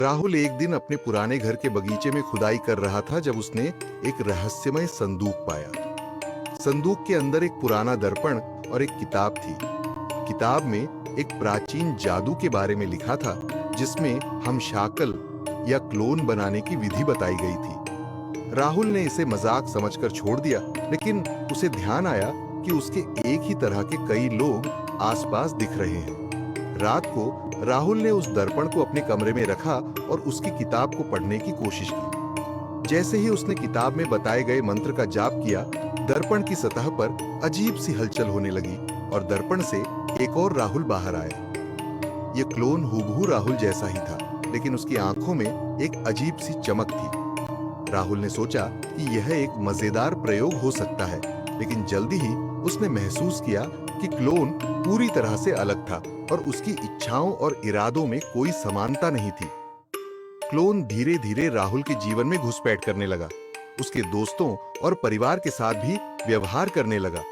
राहुल एक दिन अपने पुराने घर के बगीचे में खुदाई कर रहा था जब उसने एक रहस्यमय संदूक पाया। संदूक के अंदर एक पुराना दर्पण और एक किताब थी। किताब में एक प्राचीन जादू के बारे में लिखा था, जिसमें हम शाकल या क्लोन बनाने की विधि बताई गई थी। राहुल ने इसे मजाक समझकर छोड़ दिया, लेकिन उसे ध्यान आया कि उसके एक ही तरह के कई लोग आसपास दिख रहे हैं। रात को राहुल ने उस दर्पण को अपने कमरे में रखा और उसकी किताब को पढ़ने की कोशिश की। जैसे ही उसने किताब में बताए गए मंत्र का जाप किया, दर्पण की सतह पर अजीब सी हलचल होने लगी और दर्पण से एक और राहुल बाहर आया। यह क्लोन हूबहू राहुल जैसा ही था, लेकिन उसकी आंखों में एक अजीब सी चमक थी। राहुल ने सोचा कि यह एक मजेदार प्रयोग हो सकता है, लेकिन जल्दी ही उसने महसूस किया कि क्लोन पूरी तरह से अलग था और उसकी इच्छाओं और इरादों में कोई समानता नहीं थी। क्लोन धीरे धीरे राहुल के जीवन में घुसपैठ करने लगा। उसके दोस्तों और परिवार के साथ भी व्यवहार करने लगा।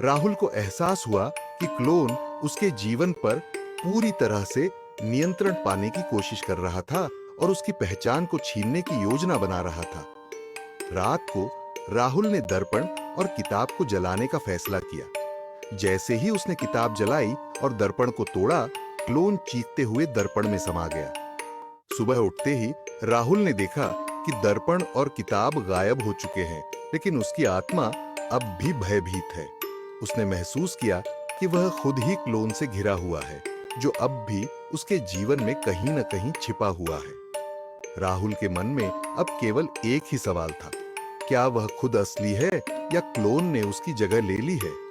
राहुल को एहसास हुआ कि क्लोन उसके जीवन पर पूरी तरह से नियंत्रण पाने की कोशिश कर रहा था और उसकी पहचान को छीनने की योजना बना रहा था। रात को राहुल ने दर्पण और किताब को जलाने का फैसला किया। जैसे ही उसने किताब जलाई और दर्पण को तोड़ा, क्लोन चीखते हुए दर्पण में समा गया। सुबह उठते ही राहुल ने देखा कि दर्पण और किताब गायब हो चुके हैं, लेकिन उसकी आत्मा अब भी भयभीत है। उसने महसूस किया कि वह खुद ही क्लोन से घिरा हुआ है, जो अब भी उसके जीवन में कहीं न कहीं छिपा हुआ है। राहुल के मन में अब केवल एक ही सवाल था, क्या वह खुद असली है या क्लोन ने उसकी जगह ले ली है?